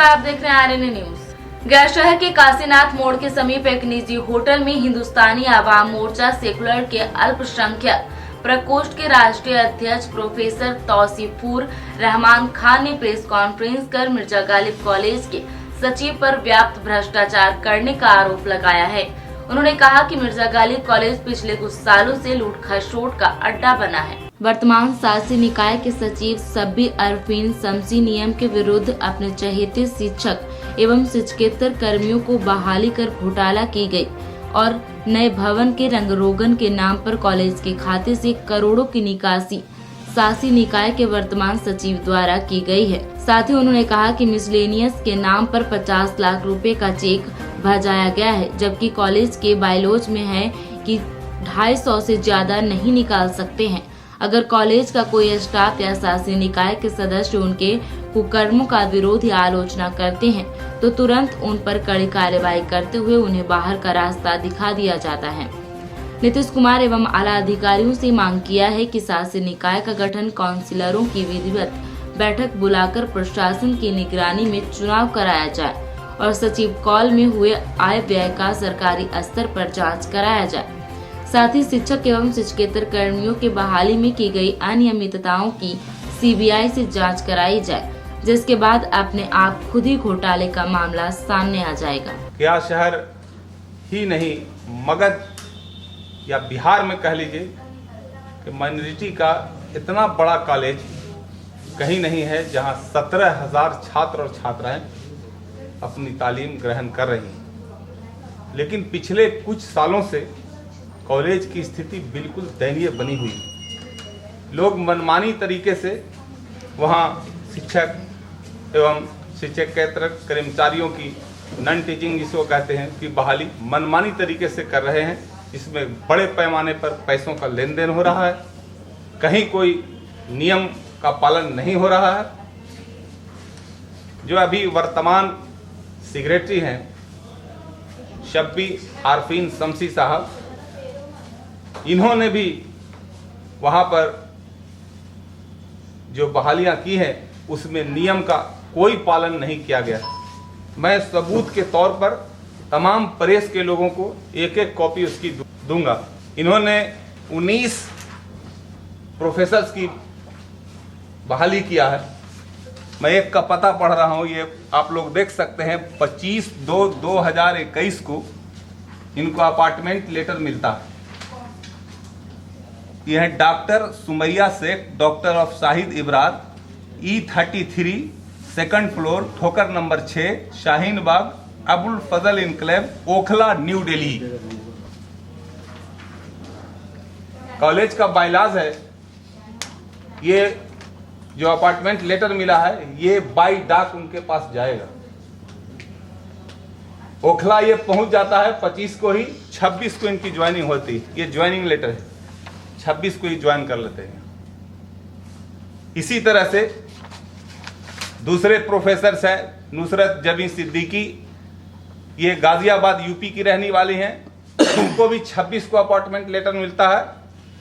नमस्कार, आप देख रहे हैं आरएनए न्यूज। गया शहर के काशीनाथ मोड़ के समीप एक निजी होटल में हिंदुस्तानी आवाम मोर्चा सेकुलर के अल्पसंख्यक प्रकोष्ठ के राष्ट्रीय अध्यक्ष प्रोफेसर तौसीफुर रहमान खान ने प्रेस कॉन्फ्रेंस कर मिर्जा गालिब कॉलेज के सचिव पर व्याप्त भ्रष्टाचार करने का आरोप लगाया है। उन्होंने कहा कि मिर्जा गालिब कॉलेज पिछले कुछ सालों से लूट खसोट का अड्डा बना है। वर्तमान शासी निकाय के सचिव शब्बीर अरफीन शमसी नियम के विरुद्ध अपने चहेते शिक्षक एवं शिक्षकेतर कर्मियों को बहाली कर घोटाला की गई और नए भवन के रंगरोगन के नाम पर कॉलेज के खाते से करोड़ों की निकासी शासी निकाय के वर्तमान सचिव द्वारा की गई है। साथ ही उन्होंने कहा कि मिसलेनियस के नाम पर 50 लाख रुपए का चेक भेजाया गया है, जबकि कॉलेज के बायलॉज में है कि 250 से ज्यादा नहीं निकाल सकते हैं। अगर कॉलेज का कोई स्टाफ या शासी निकाय के सदस्य उनके कुकर्मों का विरोध या आलोचना करते हैं तो तुरंत उन पर कड़ी कार्रवाई करते हुए उन्हें बाहर का रास्ता दिखा दिया जाता है। नीतीश कुमार एवं आला अधिकारियों से मांग किया है कि शासी निकाय का गठन काउंसिलरों की विधिवत बैठक बुलाकर प्रशासन की निगरानी में चुनाव कराया जाए और सचिव कॉल में हुए आय व्यय का सरकारी स्तर पर जांच कराया जाए। साथ ही शिक्षक एवं शिक्षकेतर कर्मियों के बहाली में की गई अनियमितताओं की सीबीआई से जांच कराई जाए, जिसके बाद अपने आप खुद ही घोटाले का मामला सामने आ जाएगा। गया शहर ही नहीं, मगध या बिहार में कह लीजिए कि माइनॉरिटी का इतना बड़ा कॉलेज कहीं नहीं है जहां 17,000 छात्र और छात्राएं अपनी तालीम ग्रहण कर रही हैं। लेकिन पिछले कुछ सालों से कॉलेज की स्थिति बिल्कुल दयनीय बनी हुई है। लोग मनमानी तरीके से वहाँ शिक्षक एवं शिक्षकेतर कर्मचारियों की नॉन टीचिंग जिसको कहते हैं कि बहाली मनमानी तरीके से कर रहे हैं। इसमें बड़े पैमाने पर पैसों का लेन देन हो रहा है, कहीं कोई नियम का पालन नहीं हो रहा है। जो अभी वर्तमान सेक्रेटरी हैं शब्बीर अरफीन शमसी साहब, इन्होंने भी वहां पर जो बहालियां की हैं उसमें नियम का कोई पालन नहीं किया गया। मैं सबूत के तौर पर तमाम प्रेस के लोगों को एक एक कॉपी उसकी दूंगा। इन्होंने 19 प्रोफेसर्स की बहाली किया है। मैं एक का पता पढ़ रहा हूं, ये आप लोग देख सकते हैं। 25/2/2021 को इनको अपार्टमेंट लेटर मिलता है। यह है doctor Sumaiya Shaikh, doctor of Shahid Ibrar, E33 second floor, Thokar number 6, Shaheen Bagh, Abul Fazal enclave, Okhla, New Delhi. College का बायलाज है, ये जो अपार्टमेंट लेटर मिला है ये बाई डाक उनके पास जाएगा। ओखला ये पहुंच जाता है 25 को ही, 26 को इनकी ज्वाइनिंग होती है। ये ज्वाइनिंग लेटर है, 26 को ही ज्वाइन कर लेते हैं। इसी तरह से दूसरे प्रोफेसर हैं, नुसरत जबीं सिद्दीकी, ये गाजियाबाद यूपी की रहने वाली हैं। उनको भी 26 को अपार्टमेंट लेटर मिलता है,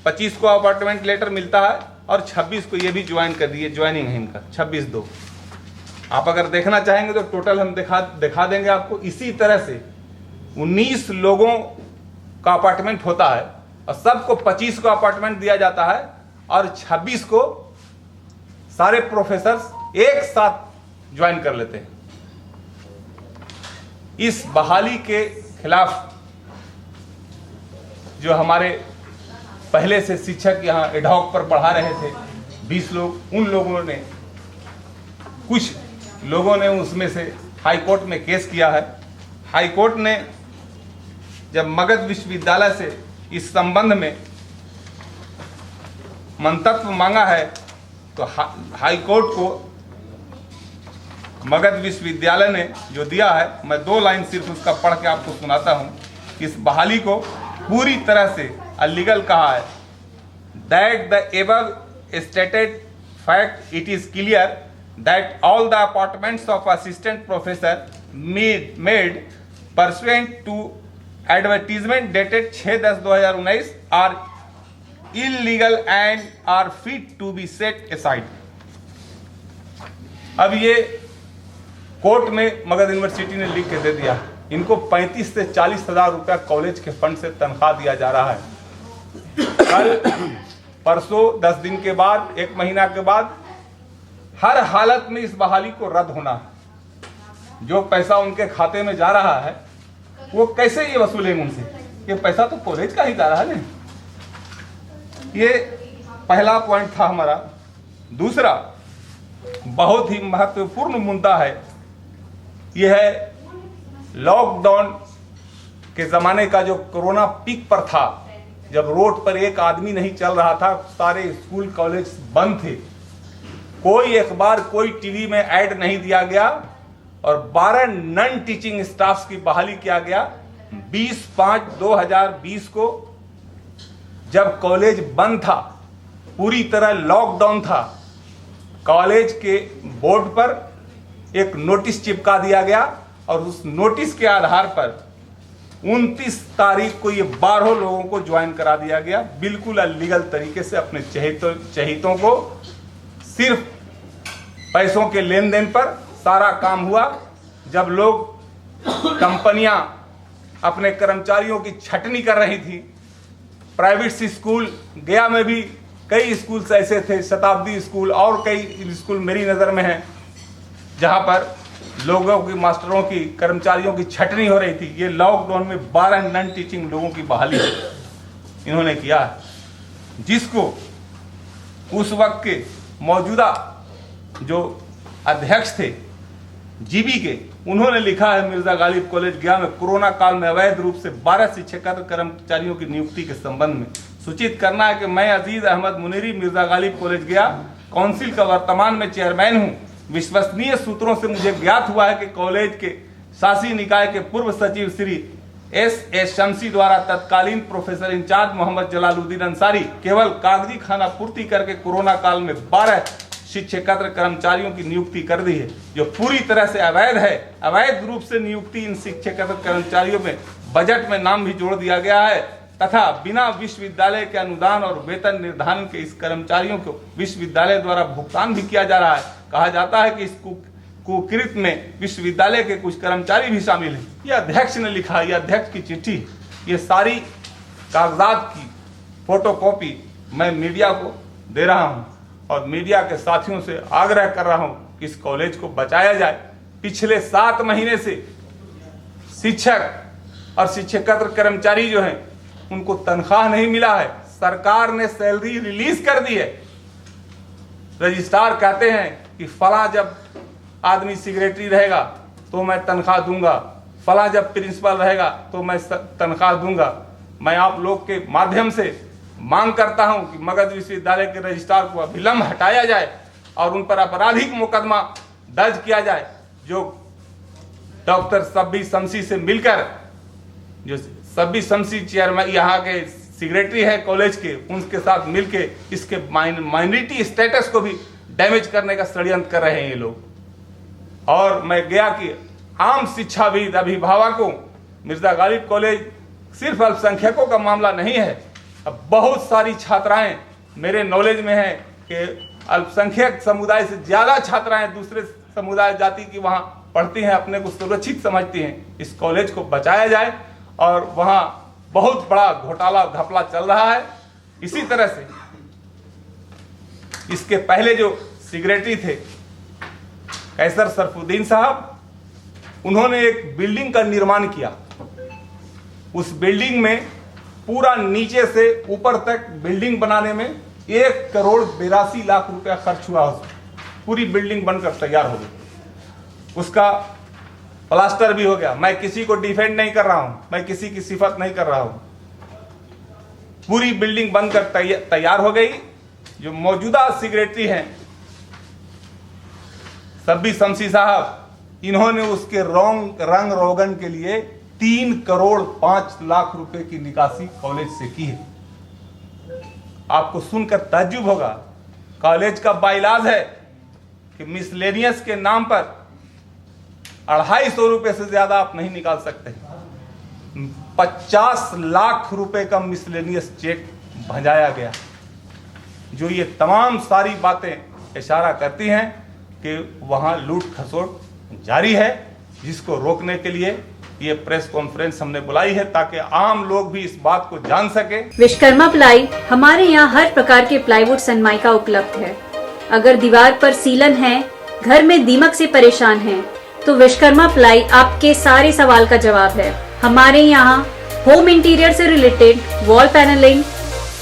25 को अपार्टमेंट लेटर मिलता है और 26 को ये भी ज्वाइन कर दिए। ज्वाइनिंग है इनका 26/2। आप अगर देखना चाहेंगे तो टोटल हम दिखा देंगे आपको। इसी तरह से 19 लोगों का अपार्टमेंट होता है और सबको 25 को अपार्टमेंट दिया जाता है और 26 को सारे प्रोफेसर्स एक साथ ज्वाइन कर लेते हैं। इस बहाली के खिलाफ जो हमारे पहले से शिक्षक यहाँ एडहॉक पर पढ़ा रहे थे 20 लोग, उन लोगों ने, कुछ लोगों ने उसमें से हाई कोर्ट में केस किया है। हाई कोर्ट ने जब मगध विश्वविद्यालय से इस संबंध में मंतव्य मांगा है तो हाई कोर्ट को मगध विश्वविद्यालय ने जो दिया है, मैं 2 लाइन सिर्फ उसका पढ़ के आपको सुनाता हूं कि इस बहाली को पूरी तरह से अलीगल कहा है। That the above stated fact it is clear that all the appointments of assistant professor made pursuant to advertisement dated 6/10/2019 are illegal and are fit to be set aside. अब ये कोर्ट में Magadh university ने लिख के दे दिया, इनको 35 से 40 हजार रुपया कॉलेज के फंड से तनख्वाह दिया जा रहा है। कल परसों 10 दिन के बाद, 1 महीना के बाद हर हालत में इस बहाली को रद्द होना है। जो पैसा उनके खाते में जा रहा है वो कैसे ये वसूलेंगे उनसे? ये पैसा तो कॉलेज का ही जा रहा है ना। ये पहला पॉइंट था हमारा। दूसरा बहुत ही महत्वपूर्ण मुद्दा है, ये है लॉकडाउन के ज़माने का जो कोरोना पीक पर था, जब रोड पर एक आदमी नहीं चल रहा था, सारे स्कूल कॉलेज बंद थे, कोई अखबार कोई टीवी में ऐड नहीं दिया गया और 12 नॉन टीचिंग स्टाफ्स की बहाली किया गया। 20/5/2020 को जब कॉलेज बंद था, पूरी तरह लॉकडाउन था, कॉलेज के बोर्ड पर एक नोटिस चिपका दिया गया और उस नोटिस के आधार पर 29 तारीख को ये 12 लोगों को ज्वाइन करा दिया गया, बिल्कुल अलीगल तरीके से अपने चहेतों को। सिर्फ पैसों के लेन देन पर सारा काम हुआ। जब लोग कंपनियां अपने कर्मचारियों की छटनी कर रही थी, प्राइवेट स्कूल, गया में भी कई स्कूल्स ऐसे थे, शताब्दी स्कूल और कई स्कूल मेरी नज़र में हैं, जहां पर लोगों की, मास्टरों की, कर्मचारियों की छटनी हो रही थी। ये लॉकडाउन में 12 नॉन टीचिंग लोगों की बहाली इन्होंने किया, जिसको उस वक्त के मौजूदा जो अध्यक्ष थे जीबी के, उन्होंने लिखा है मिर्जा गालिब कॉलेज गया में कोरोना काल में अवैध रूप से 12 शिक्षकेतर कर्मचारियों की नियुक्ति के संबंध में सूचित करना है कि मैं अजीज अहमद मुनीरी मिर्जा गालिब कॉलेज गया काउंसिल का वर्तमान में चेयरमैन हूं। विश्वसनीय सूत्रों से मुझे ज्ञात हुआ है कि कॉलेज के शासी निकाय के पूर्व सचिव श्री एस शमसी द्वारा तत्कालीन प्रोफेसर इंचार्ज मोहम्मद जलालुद्दीन अंसारी केवल कागजी खाना पूर्ति करके कोरोना काल में 12 शिक्षकेतर कर्मचारियों की नियुक्ति कर दी है, जो पूरी तरह से अवैध है। अवैध रूप से नियुक्ति इन शिक्षकेतर कर्मचारियों में बजट में नाम भी जोड़ दिया गया है तथा बिना विश्वविद्यालय के अनुदान और वेतन निर्धारण के इस कर्मचारियों को विश्वविद्यालय द्वारा भुगतान भी किया जा रहा है। कहा जाता है कि इस कुकृत में विश्वविद्यालय के कुछ कर्मचारी भी शामिल हैं। यह अध्यक्ष ने लिखा, यह अध्यक्ष की चिट्ठी, ये सारी कागजात की फोटोकॉपी मैं मीडिया को दे रहा हूं और मीडिया के साथियों से आग्रह कर रहा हूं कि इस कॉलेज को बचाया जाए। पिछले 7 महीने से शिक्षक और शिक्षकेतर कर्मचारी जो हैं उनको तनख्वाह नहीं मिला है। सरकार ने सैलरी रिलीज कर दी है। रजिस्ट्रार कहते हैं कि फला जब आदमी सेक्रेटरी रहेगा तो मैं तनख्वाह दूंगा, फला जब प्रिंसिपल रहेगा तो मैं तनख्वाह दूंगा। मैं आप लोग के माध्यम से मांग करता हूं कि मगध विश्वविद्यालय के रजिस्ट्रार को अविलंब हटाया जाए और उन पर आपराधिक मुकदमा दर्ज किया जाए। जो डॉक्टर सब्बी शमसी से मिलकर, जो सब्बी शमसी चेयरमैन यहाँ के सेक्रेटरी है कॉलेज के, उनके साथ मिलके इसके माइनॉरिटी स्टेटस को भी डैमेज करने का षड्यंत्र कर रहे हैं ये लोग। और मैं गया कि आम शिक्षाविद, अभिभावकों, मिर्जा गालिब कॉलेज सिर्फ अल्पसंख्यकों का मामला नहीं है। अब बहुत सारी छात्राएं मेरे नॉलेज में हैं कि अल्पसंख्यक समुदाय से ज़्यादा छात्राएं दूसरे समुदाय जाति की वहाँ पढ़ती हैं, अपने को सुरक्षित समझती हैं। इस कॉलेज को बचाया जाए और वहाँ बहुत बड़ा घोटाला घपला चल रहा है। इसी तरह से इसके पहले जो सेक्रेटरी थे कैसर सरफुद्दीन साहब, उन्होंने एक बिल्डिंग का निर्माण किया। उस बिल्डिंग में पूरा नीचे से ऊपर तक बिल्डिंग बनाने में 1,82,00,000 रुपया खर्च हुआ। पूरी बिल्डिंग बनकर तैयार हो गई, उसका प्लास्टर भी हो गया। मैं किसी को डिफेंड नहीं कर रहा हूं, मैं किसी की सिफत नहीं कर रहा हूं। पूरी बिल्डिंग बनकर तैयार हो गई। जो मौजूदा सेक्रेटरी हैं सब्बी शमसी साहब, इन्होंने उसके रंग रोगन के लिए 3,05,00,000 रुपए की निकासी कॉलेज से की है। आपको सुनकर ताज्जुब होगा, कॉलेज का बाइलाज है कि मिसलेनियस के नाम पर 250 रुपए से ज्यादा आप नहीं निकाल सकते। 50 लाख रुपए का मिसलेनियस चेक भंजाया गया। जो ये तमाम सारी बातें इशारा करती हैं कि वहाँ लूट खसोट जारी है, जिसको रोकने के लिए ये प्रेस कॉन्फ्रेंस हमने बुलाई है ताकि आम लोग भी इस बात को जान सके। विश्वकर्मा प्लाई हमारे यहाँ हर प्रकार के प्लाईवुड सनमाइका उपलब्ध है। अगर दीवार पर सीलन है, घर में दीमक से परेशान हैं, तो विश्वकर्मा प्लाई आपके सारे सवाल का जवाब है। हमारे यहाँ होम इंटीरियर से related wall panelling,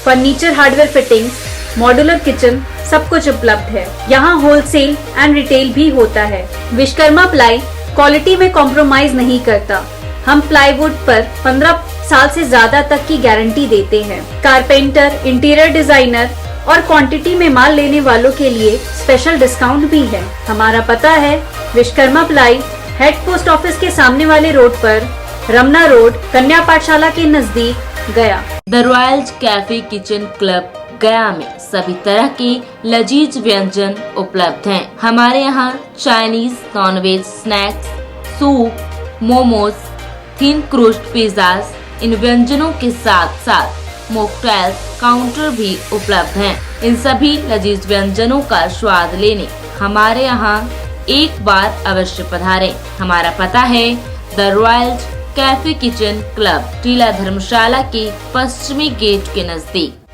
furniture hardware fittings, modular kitchen सब कुछ उपलब्ध है। यहाँ होलसेल एंड रिटेल भी होता है। विश्वकर्मा प्लाई क्वालिटी में कॉम्प्रोमाइज नहीं करता। हम प्लाईवुड पर 15 साल से ज्यादा तक की गारंटी देते हैं। कारपेंटर, इंटीरियर डिजाइनर और क्वांटिटी में माल लेने वालों के लिए स्पेशल डिस्काउंट भी है। हमारा पता है Vishwakarma ply, head post office के सामने वाले रोड पर, रमना रोड, कन्या पाठशाला के नजदीक, गया। The Royals cafe kitchen club गया में सभी तरह के लजीज व्यंजन उपलब्ध हैं। हमारे यहाँ Chinese, non veg, snacks, soup, momos, thin crust pizzas, इन व्यंजनों के साथ साथ मॉकटेल्स काउंटर भी उपलब्ध हैं। इन सभी लजीज व्यंजनों का स्वाद लेने हमारे यहाँ एक बार अवश्य पधारें। हमारा पता है the Royals cafe kitchen club, टीला धर्मशाला के पश्चिमी गेट के नजदीक।